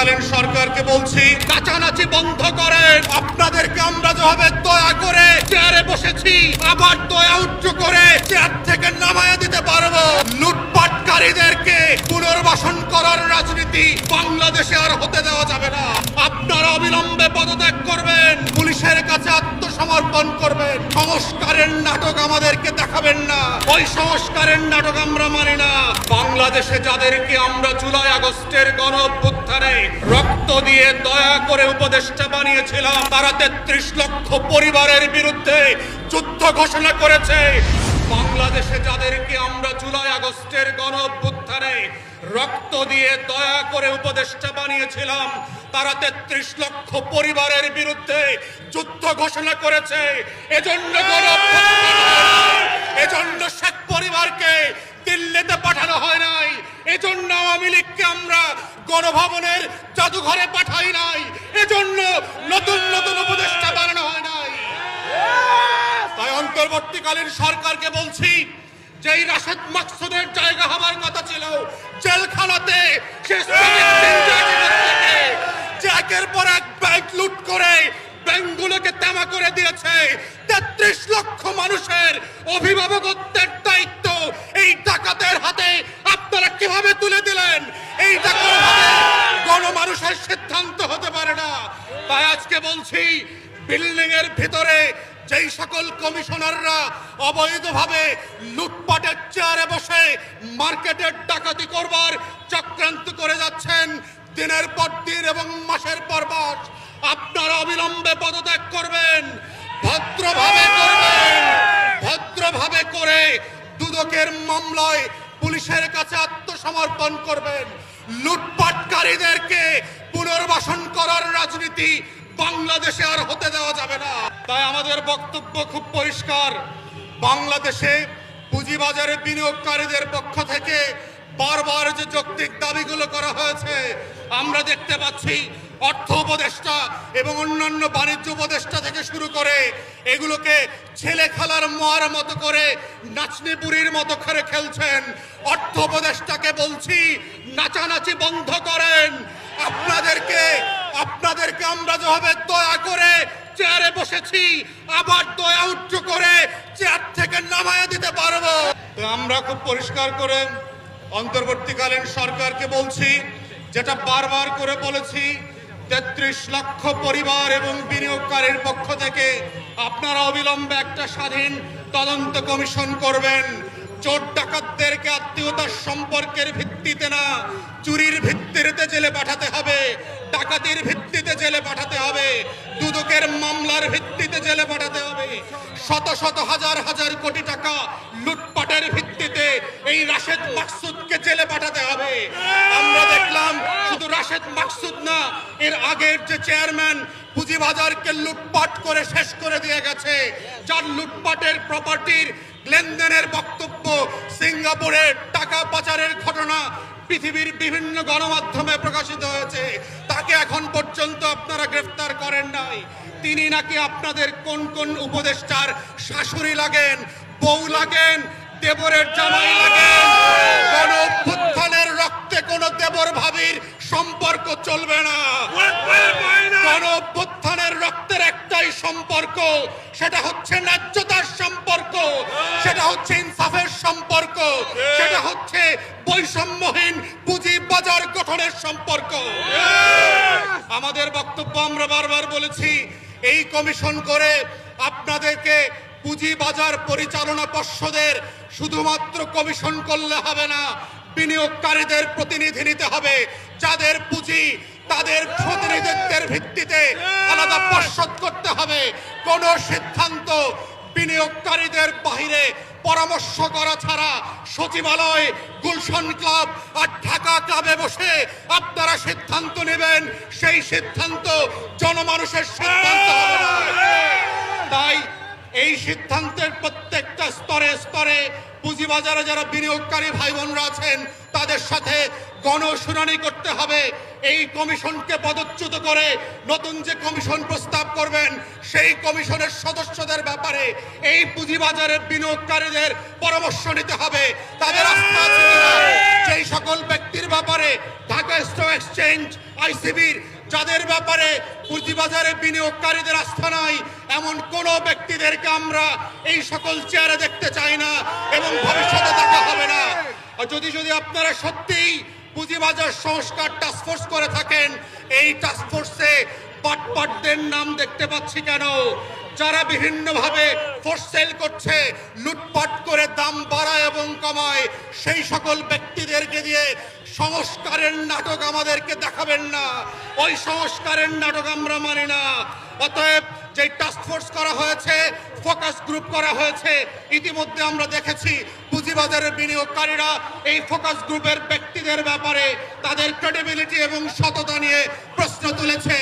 অন্তর্বর্তীকালীন সরকারকে বলছি, নাচানাচি বন্ধ করেন। আপনাদেরকে আমরা যেভাবে দয়া করে চেয়ারে বসেছি, আবার দয়া উচ্চ করে চেয়ার থেকে নামায় দিতে পারবো। লুটপাটকারীদেরকে পুনর্বাসন করার রাজনীতি বাংলাদেশে আর হতে দেওয়া যাবে না। আপনারা অবিলম্বে পদত্যাগ করবেন, পুলিশের কাছে আত্মসমর্পণ করবেন। সংস্কারের নাটক আমাদেরকে দেখাবেন না, ওই সংস্কারের নাটক আমরা মানি না। বাংলাদেশে যাদেরকে আমরা জুলাই আগস্টের গণ অভ্যুত্থানে রক্ত দিয়ে দয়া করে উপদেষ্টা বানিয়েছিলাম, তারা 33 লক্ষ পরিবারের বিরুদ্ধে যুদ্ধ ঘোষণা করেছে। বাংলাদেশে যাদেরকে আমরা জুলাই আগস্টের গণ অভ্যুত্থানে রক্ত দিয়ে দয়া করে উপদেষ্টা বানিয়েছিলাম, তারা 33 লক্ষ পরিবারের বিরুদ্ধে যুদ্ধ ঘোষণা করেছে। এজন্য এজন্য শেখ পরিবারকে দিল্লিতে পাঠানো হয় নাই, এজন্য আওয়ামী লীগকে আমরা গণভবনের জাদুঘরে পাঠাই নাই, এজন্য নতুন নতুন উপদেষ্টা বানানো হয় নাই। তাই অন্তর্বর্তীকালীন সরকারকে বলছি, যেই রাশেদ মাকসুদের জায়গা হবার কথা ছিল জেলখানাতে, যে একের পর এক ব্যাংক লুট করে ব্যাংকগুলোকে তামা করে দিয়েছে, 33 লক্ষ মানুষের অভিভাবকত্বের দায়িত্ব এই ডাকাতের হাতে আপনারা কিভাবে তুলে দিলেন? এই ডাকাতের হাতে গণমানুষের সিদ্ধান্ত হতে পারে না। তাই আজকে বলছি, বিল্ডিং এর ভিতরে যেই সকল কমিশনাররা অবৈধভাবে লুটপাটের চেয়ারে বসে মার্কেটের ডাকাতি করবার চক্রান্ত করে যাচ্ছেন দিনের পর দিন এবং মাসের পর মাস, আপনারা অবিলম্বে পদত্যাগ করবেন, ভদ্রভাবে করে দুদকের মামলায় পুলিশের কাছে আত্মসমর্পণ করবেন। লুটপাটকারীদেরকে পুনর্বাসন করার রাজনীতি বাংলাদেশে আর হতে দেওয়া যাবে না। তাই আমাদের বক্তব্য খুব পরিষ্কার, বাংলাদেশে পুঁজিবাজারে বিনিয়োগকারীদের পক্ষ থেকে বারবার যে যৌক্তিক দাবিগুলো করা হয়েছে, আমরা দেখতে পাচ্ছি অর্থ উপদেষ্টা এবং অন্যান্য বাণিজ্য উপদেষ্টা থেকে শুরু করে এগুলোকে ছেলে খেলার মোয়ার মতো করে নাচনি বুড়ির মতো করে খেলছেন। অর্থ উপদেষ্টাকে বলছি, নাচানাচি বন্ধ করেন। আপনাদেরকে আমরা যেভাবে দয়া করে চেয়ারে বসেছি, আবার দয়া উচ্চ করে চেয়ার থেকে নামায় দিতে পারবো। আমরা খুব পরিষ্কার করে অন্তর্বর্তীকালীন সরকারকে বলছি, যেটা বারবার করে বলেছি, 33 লক্ষ পরিবার এবং বিনিয়োগকারীর পক্ষ থেকে আপনারা অবিলম্বে একটা স্বাধীন তদন্ত কমিশন করবেন। চোর ডাকাতদেরকে আত্মীয়তার সম্পর্কের ভিত্তিতে না, চুরির ভিত্তিতে জেলে পাঠাতে হবে, ডাকাতির ভিত্তিতে জেলে পাঠাতে হবে, দুদকের মামলার ভিত্তিতে জেলে পাঠাতে হবে। শত শত হাজার হাজার কোটি টাকা লুটপাটের ভিত্তিতে এই রাশেদ মাকসুদকে জেলে পাঠাতে হবে। আমরা দেখলাম শুধু রাশেদ মাকসুদ না, এর আগের যে চেয়ারম্যান পুঁজিবাজারকে লুটপাট করে শেষ করে দিয়ে গেছে, যার লুটপাটের প্রপার্টির লেনদেনের বক্তব্য, সিঙ্গাপুরের টাকা পাচারের ঘটনা পৃথিবীর বিভিন্ন গণমাধ্যমে প্রকাশিত হয়েছে, তাকে এখন পর্যন্ত আপনারা গ্রেফতার করেন নাই। তিনি নাকি আপনাদের কোন কোন উপদেষ্টার শাশুড়ি লাগেন, বউ লাগেন, দেবরের জামাই লাগেন। গণ অভ্যুত্থানের রক্তে কোন দেবর ভাবির সম্পর্ক চলবে না। গণ অভ্যুত্থানের রক্তের একটাই সম্পর্ক, সেটা হচ্ছে ন্যায্যতার সম্পর্ক, সেটা হচ্ছে ইনসাফের সম্পর্ক, সেটা হচ্ছে বৈষম্যহীন পুঁজিবাজার গঠনের সম্পর্ক। আমাদের বক্তব্য আমরা বারবার বলেছি, এই কমিশন করে আপনাদেরকে পুঁজিবাজার পরিচালনা পর্ষদের শুধুমাত্র কমিশন করলে হবে না, বিনিয়োগকারীদের প্রতিনিধি নিতে হবে। যাদের পুঁজি তাদের প্রতিনিধিত্বের ভিত্তিতে আলাদা পর্ষদ করতে হবে। কোন সিদ্ধান্ত বিনিয়োগকারীদের বাহিরে পরামর্শ করা ছাড়া সচিবালয়, গুলশান ক্লাব আর ঢাকা ক্লাবে বসে আপনারা সিদ্ধান্ত নেবেন, সেই সিদ্ধান্ত জনমানুষের সিদ্ধান্ত হবে না। তাই এই সিদ্ধান্তের প্রত্যেকটা স্তরে স্তরে পুঁজিবাজারে যারা বিনিয়োগকারী ভাই বোনরা আছেন, তাদের সাথে গণশুনানি করতে হবে। এই কমিশনকে পদচ্যুত করে নতুন যে কমিশন প্রস্তাব করবেন, সেই কমিশনের সদস্যদের ব্যাপারে এই পুঁজিবাজারের বিনিয়োগকারীদের পরামর্শ নিতে হবে। তাদের আস্থা আছে কিনা, যেই সকল ব্যক্তির ব্যাপারে ঢাকা স্টক এক্সচেঞ্জ, আইসিবির যাদের ব্যাপারে পুঁজিবাজারে বিনিয়োগকারীদের আস্থা নাই, এমন কোন ব্যক্তিদেরকে আমরা এই সকল চেয়ারে দেখতে চাই না এবং ভবিষ্যতে দেখা হবে না। যদি আপনারা সত্যিই পুঁজিবাজার সংস্কার টাস্কফোর্স করে থাকেন, এই টাস্কফোর্সে পাটপাটদের নাম দেখতে পাচ্ছি কেন? যারা বিভিন্নভাবে ফোর্স সেল করছে, লুটপাট করে দাম বাড়ায় এবং কমায়, সেই সকল ব্যক্তিদেরকে দিয়ে সংস্কারের নাটক আমাদেরকে দেখাবেন না। ওই সংস্কারের নাটক আমরা মানি না। অতএব যে টাস্কফোর্স করা হয়েছে, ফোকাস গ্রুপ করা হয়েছে, ইতিমধ্যে আমরা দেখেছি পুঁজিবাজারের বিনিয়োগকারীরা এই ফোকাস গ্রুপের ব্যক্তিদের ব্যাপারে তাদের ক্রেডিবিলিটি এবং সততা নিয়ে প্রশ্ন তুলেছে।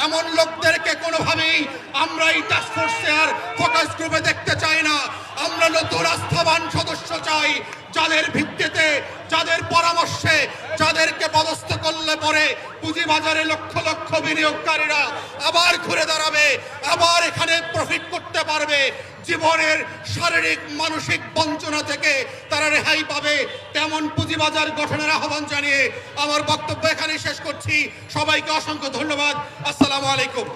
এমন লোকদেরকে কোনোভাবেই আমরা এই টাস্কফোর্সে আর ফোকাস গ্রুপে দেখতে চাই না। আমরা নতুন আস্থাবান সদস্য চাই, যাদের ভিত্তিতে, যাদের পরামর্শে, যাদেরকে পদস্থ করলে পরে পুঁজিবাজারে লক্ষ লক্ষ বিনিয়োগকারীরা আবার ঘুরে দাঁড়াবে, আবার এখানে প্রফিট করতে পারবে, জীবনের শারীরিক মানসিক বঞ্চনা থেকে তারা রেহাই পাবে। তেমন পুঁজিবাজার গঠনের আহ্বান জানিয়ে আমার বক্তব্য এখানে শেষ করছি। সবাইকে অসংখ্য ধন্যবাদ। আসসালামু আলাইকুম।